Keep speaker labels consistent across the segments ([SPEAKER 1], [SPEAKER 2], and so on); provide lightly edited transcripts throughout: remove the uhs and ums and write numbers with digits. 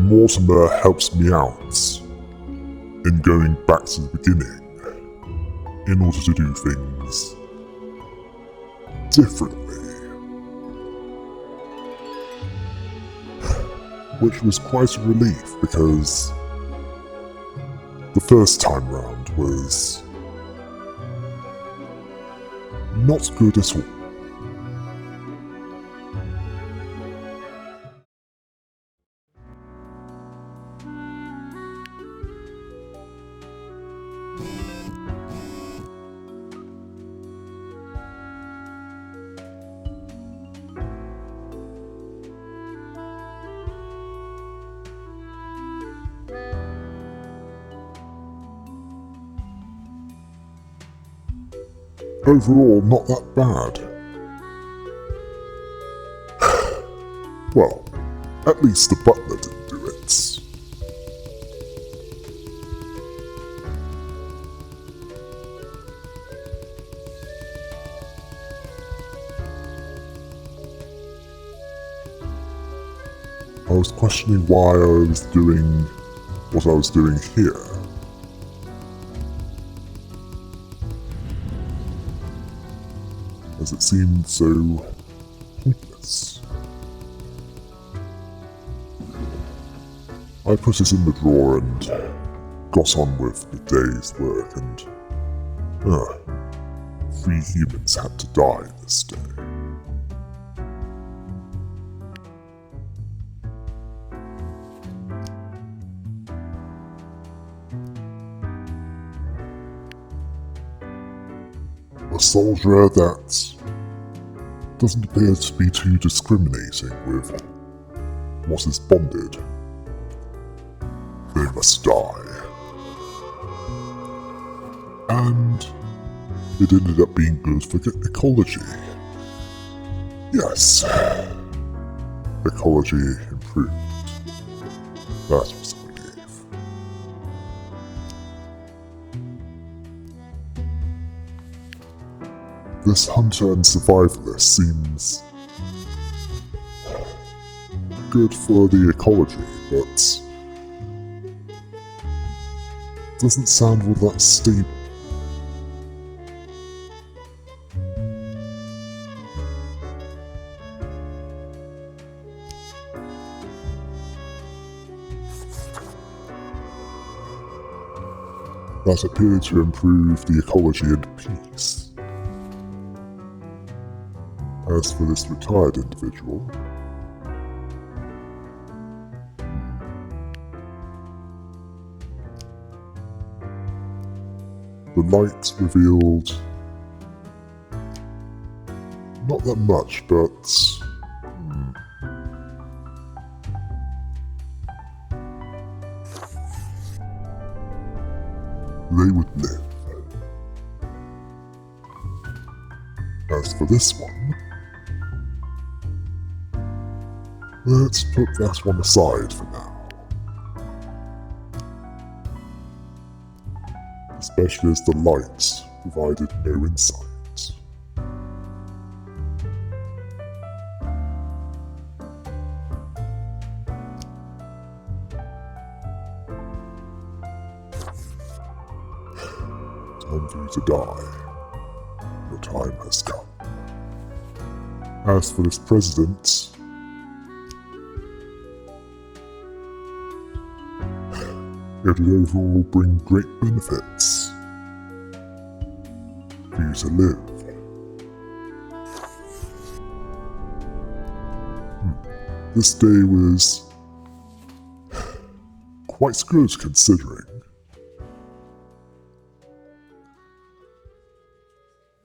[SPEAKER 1] Mortimer helps me out in going back to the beginning in order to do things differently. Which was quite a relief because the first time round was not good at all. Overall, not that bad. Well, at least the butler didn't do it. I was questioning why I was doing what I was doing here. As it seemed so pointless. I put it in the drawer and got on with the day's work, and 3 humans had to die this day. A soldier that doesn't appear to be too discriminating with what is bonded. They must die. And it ended up being good for ecology. Yes. Ecology improved. That was a relief. This hunter and survivalist seems good for the ecology, but doesn't sound all that stable. That appeared to improve the ecology and peace. As for this retired individual, the light revealed not that much, but they would live. As for this one, let's put that one aside for now. Especially as the light provided no insight. Time for you to die. Your time has come. As for this president, it would overall bring great benefits for you to live. This day was quite good considering.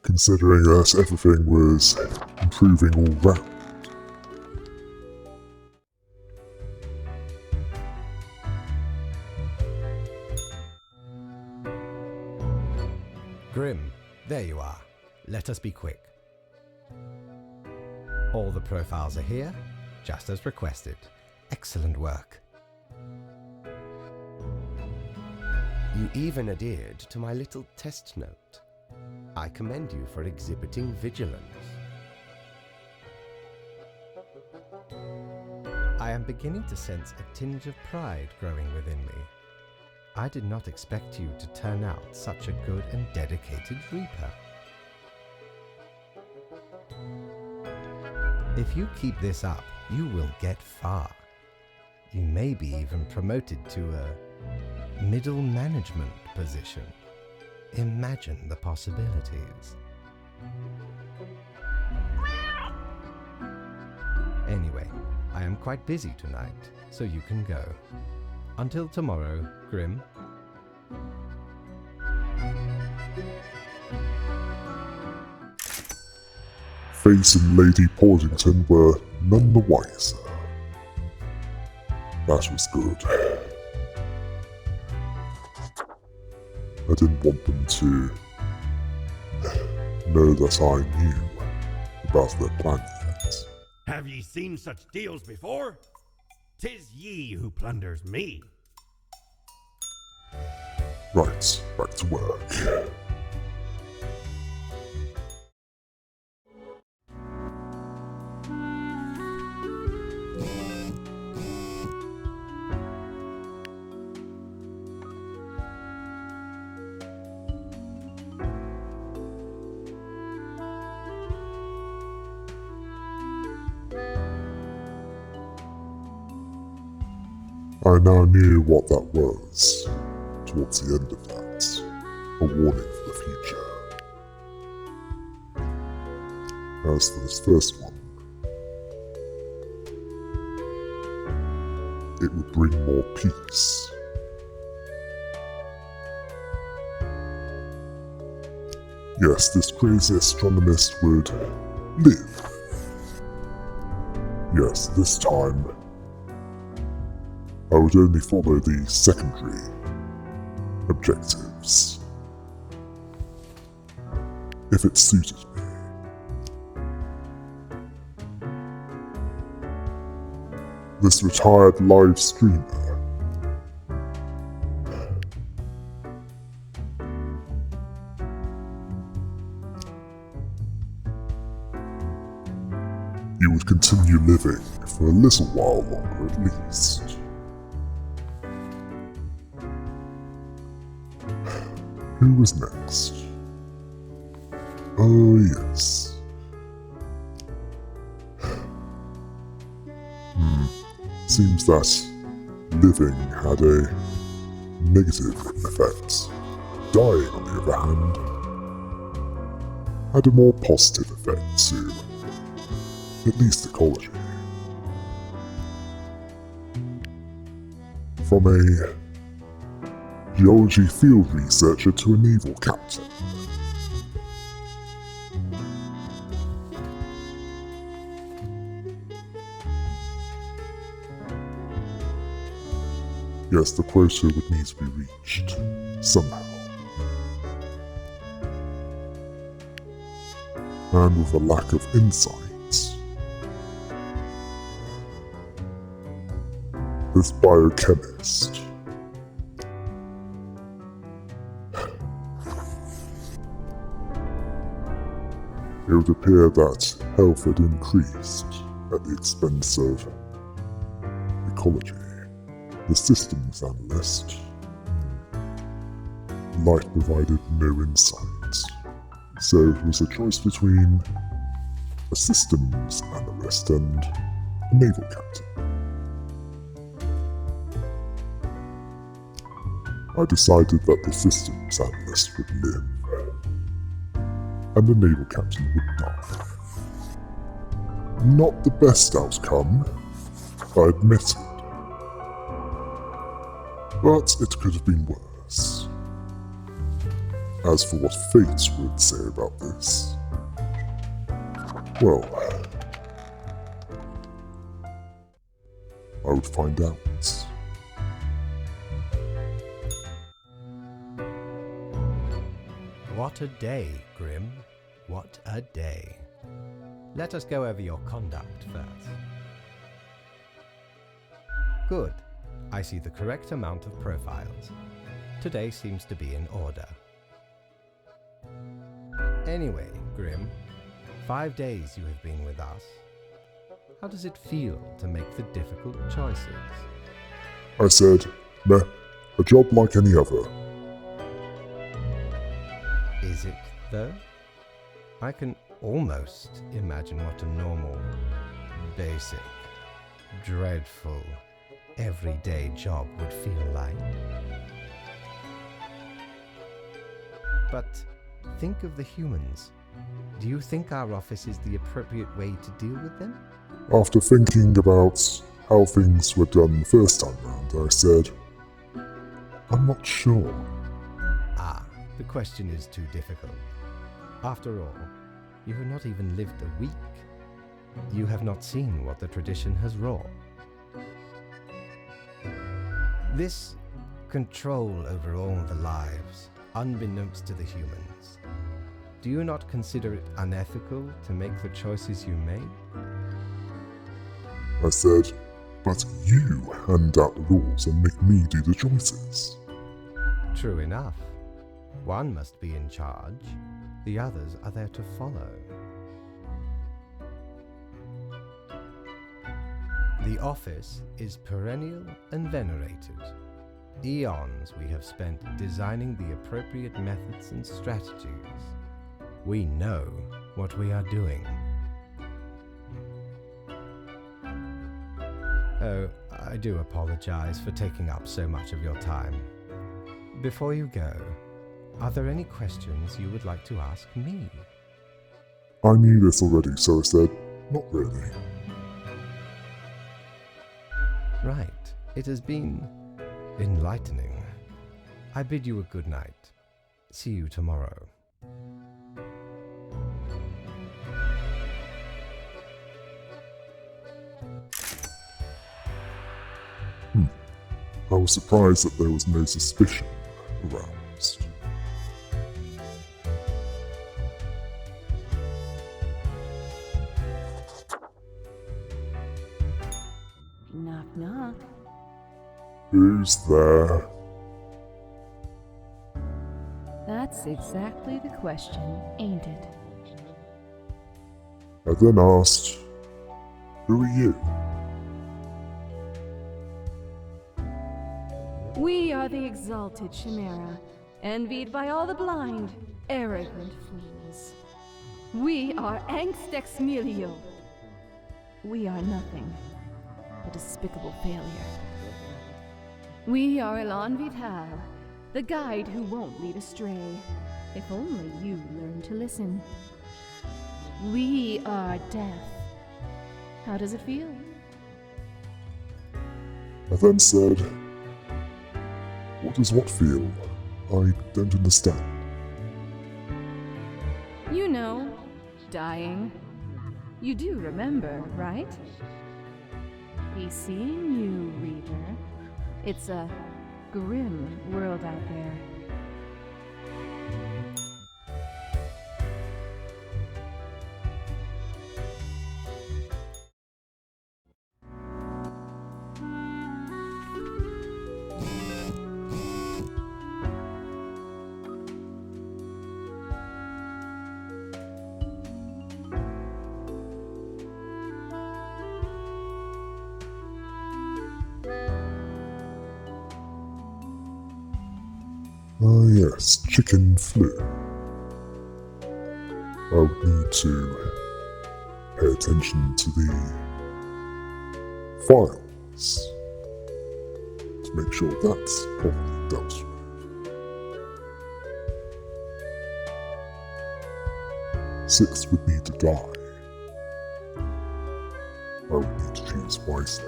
[SPEAKER 1] Considering that everything was improving all round.
[SPEAKER 2] Grim, there you are. Let us be quick. All the profiles are here, just as requested. Excellent work. You even adhered to my little test note. I commend you for exhibiting vigilance. I am beginning to sense a tinge of pride growing within me. I did not expect you to turn out such a good and dedicated Reaper. If you keep this up, you will get far. You may be even promoted to a middle management position. Imagine the possibilities. Anyway, I am quite busy tonight, so you can go. Until tomorrow, Grim.
[SPEAKER 1] Face and Lady Portington were none the wiser. That was good. I didn't want them to know that I knew about their plan yet.
[SPEAKER 3] Have ye seen such deals before? 'Tis ye who plunders me.
[SPEAKER 1] Right, back to work. I now knew what that was, towards the end of that, a warning for the future. As for this first one, it would bring more peace. Yes, this crazy astronomist would live. Yes, this time I would only follow the secondary objectives, if it suited me. This retired live streamer you would continue living for a little while longer at least. Who was next? Oh, yes. Seems that living had a negative effect. Dying, on the other hand, had a more positive effect to at least ecology. From a geology field researcher to a naval captain. Yes, the quota would need to be reached, somehow. And with a lack of insight, this biochemist it would appear that health had increased at the expense of ecology. The systems analyst, light provided no insight, so it was a choice between a systems analyst and a naval captain. I decided that the systems analyst would live, and the naval captain would die. Not the best outcome, I admit it. But it could have been worse. As for what fate would say about this, well, I would find out.
[SPEAKER 2] What a day, Grim. What a day. Let us go over your conduct first. Good. I see the correct amount of profiles. Today seems to be in order. Anyway, Grim, 5 days you have been with us. How does it feel to make the difficult choices?
[SPEAKER 1] I said, meh, a job like any other.
[SPEAKER 2] Is it, though? I can almost imagine what a normal, basic, dreadful, everyday job would feel like. But think of the humans. Do you think our office is the appropriate way to deal with them?
[SPEAKER 1] After thinking about how things were done the first time round, I said, I'm not sure.
[SPEAKER 2] Ah, the question is too difficult. After all, you have not even lived a week. You have not seen what the tradition has wrought. This control over all the lives, unbeknownst to the humans, do you not consider it unethical to make the choices you make?
[SPEAKER 1] I said, but you hand out the rules and make me do the choices.
[SPEAKER 2] True enough. One must be in charge. The others are there to follow. The office is perennial and venerated. Eons we have spent designing the appropriate methods and strategies. We know what we are doing. Oh, I do apologize for taking up so much of your time. Before you go, are there any questions you would like to ask me?
[SPEAKER 1] I knew this already, so I said, not really.
[SPEAKER 2] Right. It has been enlightening. I bid you a good night. See you tomorrow.
[SPEAKER 1] I was surprised that there was no suspicion aroused.
[SPEAKER 4] Knock, knock.
[SPEAKER 1] Who's there?
[SPEAKER 4] That's exactly the question, ain't it?
[SPEAKER 1] I then asked, who are you?
[SPEAKER 4] We are the exalted Chimera, envied by all the blind, arrogant fools. We are Angst Ex Nihilo. We are nothing, a despicable failure. We are Elan Vital, the guide who won't lead astray, if only you learn to listen. We are death. How does it feel?
[SPEAKER 1] I then said, what does what feel? I don't understand.
[SPEAKER 4] You know, dying. You do remember, right? He's seeing you, Reader. It's a grim world out there.
[SPEAKER 1] Ah yes, chicken flu. I would need to pay attention to the files to make sure that's properly dealt with. 6 would need to die. I would need to choose wisely.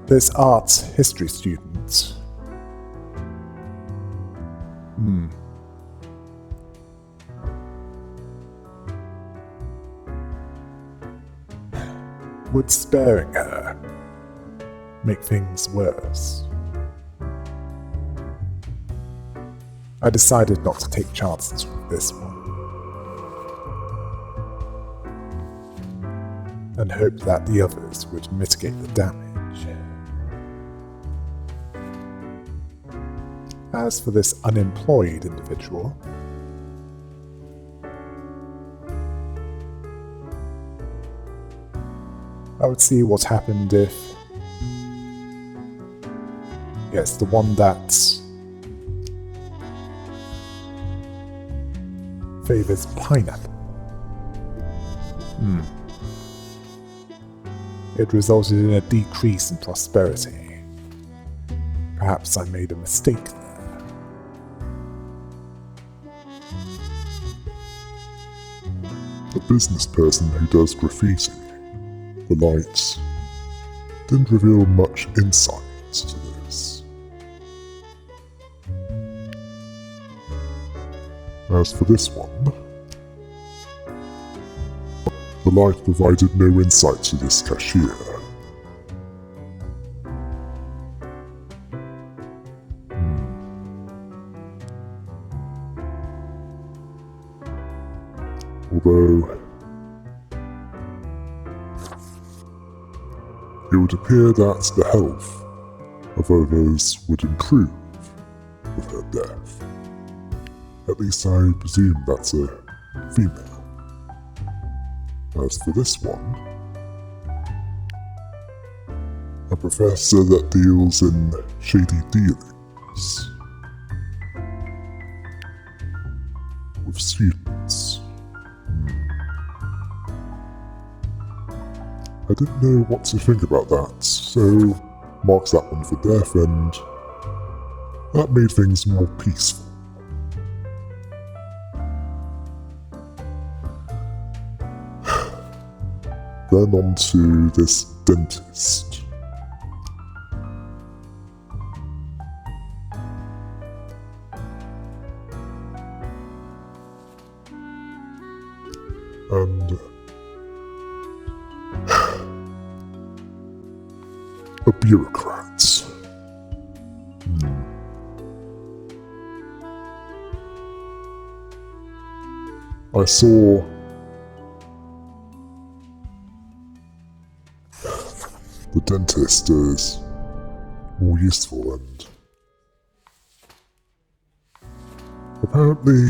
[SPEAKER 5] This arts history student. Would sparing her make things worse? I decided not to take chances with this one, and hoped that the others would mitigate the damage. As for this unemployed individual, I would see what happened if... Yes, the one that favors pineapple. It resulted in a decrease in prosperity. Perhaps I made a mistake there.
[SPEAKER 1] A business person who does graffiti, the light didn't reveal much insight to this. As for this one, the light provided no insight to this cashier. Although it would appear that the health of others would improve with her death. At least I presume that's a female. As for this one, a professor that deals in shady dealings with students. I didn't know what to think about that, so marks that one for death, and that made things more peaceful. Then on to this dentist. And a bureaucrat. I saw the dentist as more useful, and apparently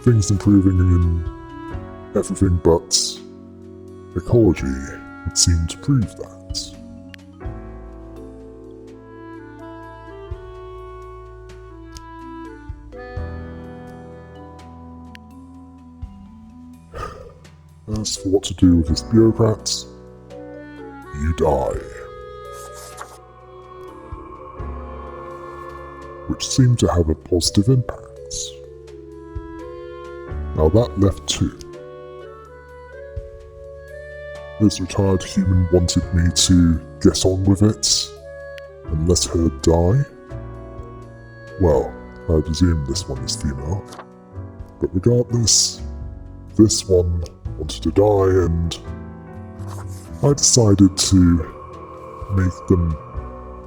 [SPEAKER 1] things improving in everything but ecology would seem to prove that. As for what to do with this bureaucrat, you die. Which seemed to have a positive impact. Now that left two. This retired human wanted me to get on with it and let her die. Well, I presume this one is female. But regardless, this one wanted to die, and I decided to make them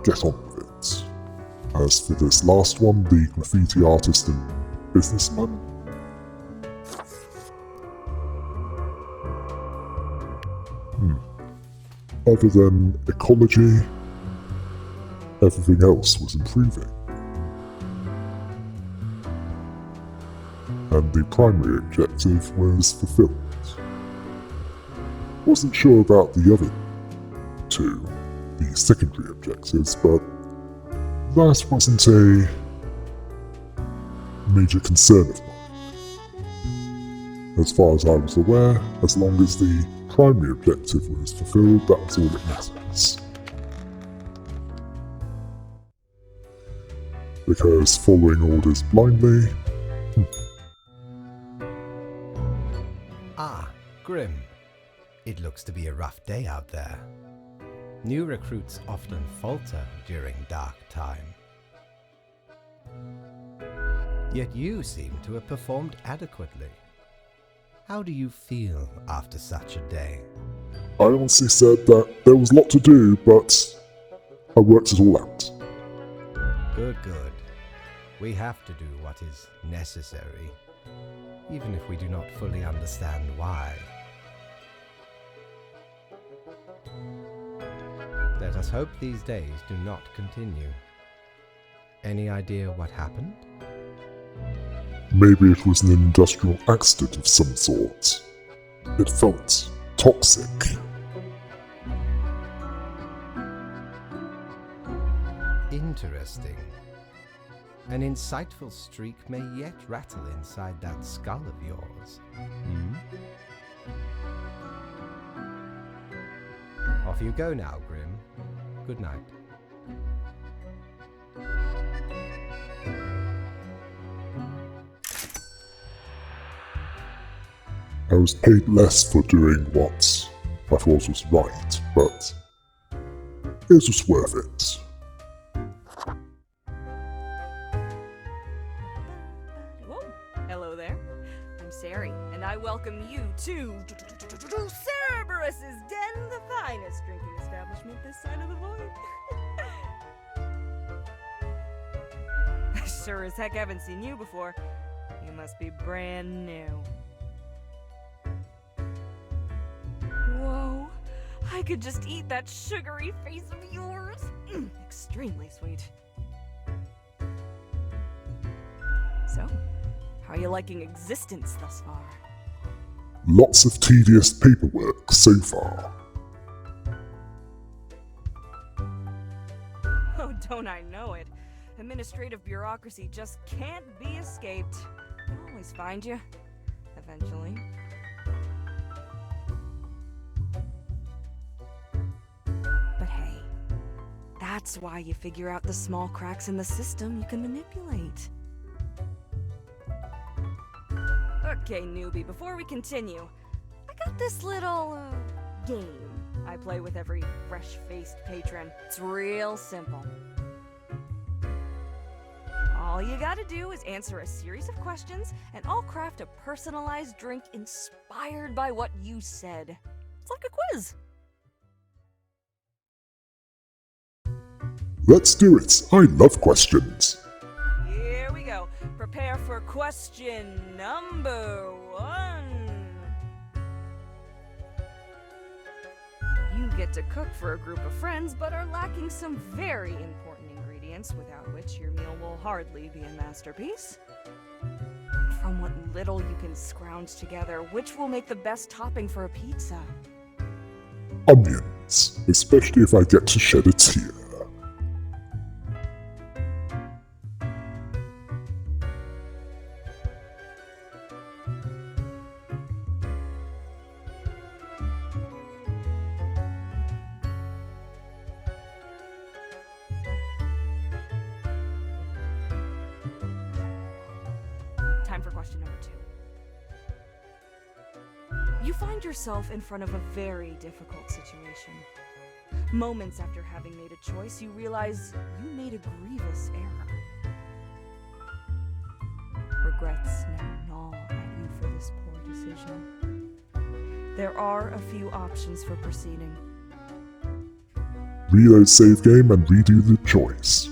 [SPEAKER 1] get on with it. As for this last one, the graffiti artist and businessman, other than ecology, everything else was improving. And the primary objective was fulfilled. Wasn't sure about the other two, the secondary objectives, but that wasn't a major concern of mine. As far as I was aware, as long as the primary objective was fulfilled, that was all that matters. Because following orders blindly...
[SPEAKER 2] Ah, Grim. It looks to be a rough day out there. New recruits often falter during dark time. Yet you seem to have performed adequately. How do you feel after such a day?
[SPEAKER 1] I honestly said that there was a lot to do, but I worked it all out.
[SPEAKER 2] Good, good. We have to do what is necessary, even if we do not fully understand why. Let us hope these days do not continue. Any idea what happened?
[SPEAKER 1] Maybe it was an industrial accident of some sort. It felt toxic.
[SPEAKER 2] Interesting. An insightful streak may yet rattle inside that skull of yours. Off you go now, Grim. Good night.
[SPEAKER 1] I was paid less for doing what I thought was right, but it was worth it.
[SPEAKER 6] Whoa. Hello there. I'm Sari, and I welcome you to Cerberus's Den, the finest drinking establishment this side of the void. I sure as heck haven't seen you before. You must be brand new. Whoa, I could just eat that sugary face of yours. Extremely sweet. So, how are you liking existence thus far?
[SPEAKER 1] Lots of tedious paperwork so far.
[SPEAKER 6] Oh, don't I know it. Administrative bureaucracy just can't be escaped. They'll always find you. Eventually. But hey, that's why you figure out the small cracks in the system you can manipulate. Okay, newbie, before we continue, I got this little, game I play with every fresh-faced patron. It's real simple. All you gotta do is answer a series of questions, and I'll craft a personalized drink inspired by what you said. It's like a quiz.
[SPEAKER 1] Let's do it. I love questions.
[SPEAKER 6] Here we go. Prepare for question number 1. You get to cook for a group of friends, but are lacking some very important ingredients without which your meal will hardly be a masterpiece. From what little you can scrounge together, which will make the best topping for a pizza?
[SPEAKER 1] Onions, especially if I get to shed a tear.
[SPEAKER 6] Time for question number 2. You find yourself in front of a very difficult situation. Moments after having made a choice, you realize you made a grievous error. Regrets now gnaw at you for this poor decision. There are a few options for proceeding.
[SPEAKER 1] Reload save game and redo the choice.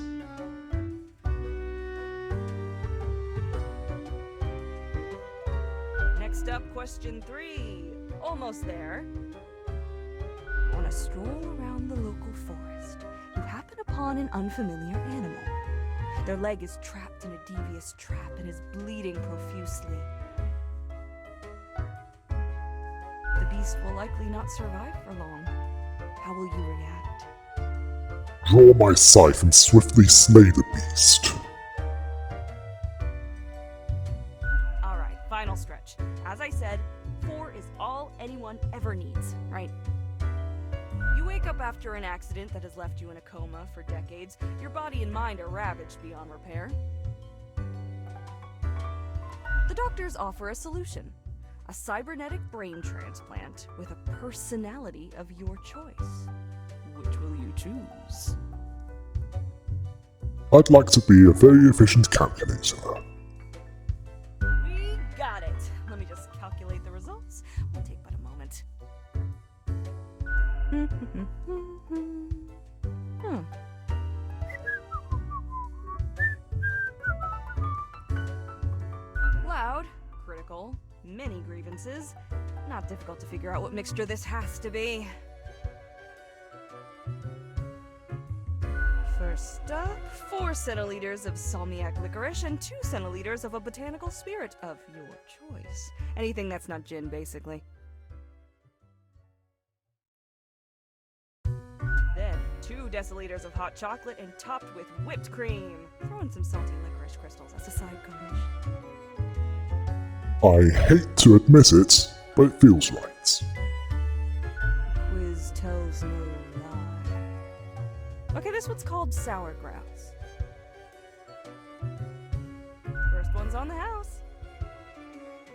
[SPEAKER 6] Next up, question 3. Almost there. On a stroll around the local forest, you happen upon an unfamiliar animal. Their leg is trapped in a devious trap and is bleeding profusely. The beast will likely not survive for long. How will you react?
[SPEAKER 1] Draw my scythe and swiftly slay the beast.
[SPEAKER 6] Alright, final stretch. As I said, 4 is all anyone ever needs, right? You wake up after an accident that has left you in a coma for decades. Your body and mind are ravaged beyond repair. The doctors offer a solution. A cybernetic brain transplant with a personality of your choice. Which will you choose?
[SPEAKER 1] I'd like to be a very efficient calculator.
[SPEAKER 6] We got it. Let me just calculate the results. Will take but a moment. Loud, critical, many grievances. Not difficult to figure out what mixture this has to be. First up, 4 centiliters of salmiac licorice and 2 centiliters of a botanical spirit of your choice. Anything that's not gin, basically. deciliters of hot chocolate and topped with whipped cream. Throw in some salty licorice crystals as a side garnish.
[SPEAKER 1] I hate to admit it, but it feels right.
[SPEAKER 6] Quiz tells no lie. Okay, this one's called sauerkraut. First one's on the house.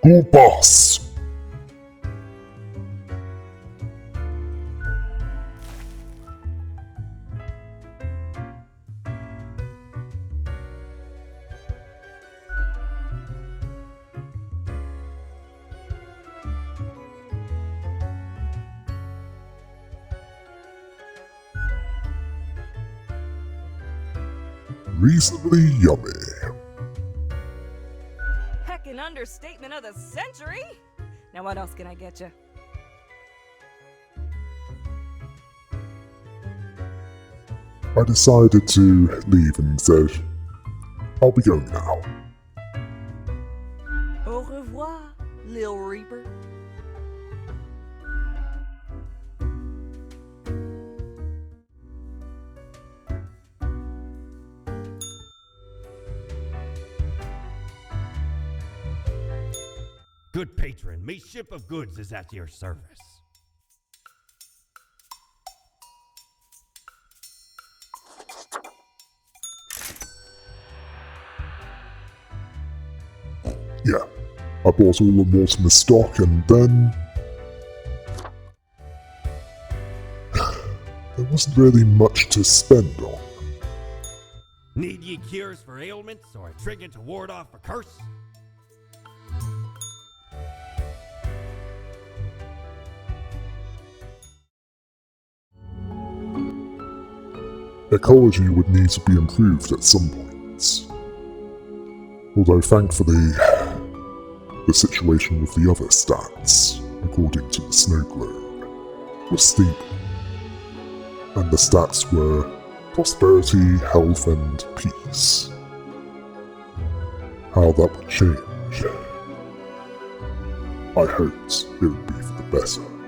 [SPEAKER 1] Go boss! Reasonably yummy.
[SPEAKER 6] Heckin' understatement of the century! Now what else can I get you?
[SPEAKER 1] I decided to leave and said, I'll be going now.
[SPEAKER 6] Au revoir, Lil Reaper.
[SPEAKER 3] Good patron, me ship of goods is at your service.
[SPEAKER 1] Yeah, I bought all the Mortimer stock and then... there wasn't really much to spend on.
[SPEAKER 3] Need ye cures for ailments or a trinket to ward off a curse?
[SPEAKER 1] Ecology would need to be improved at some point. Although thankfully, the situation with the other stats, according to the snow globe, was stable. And the stats were prosperity, health, and peace. How that would change, I hoped it would be for the better.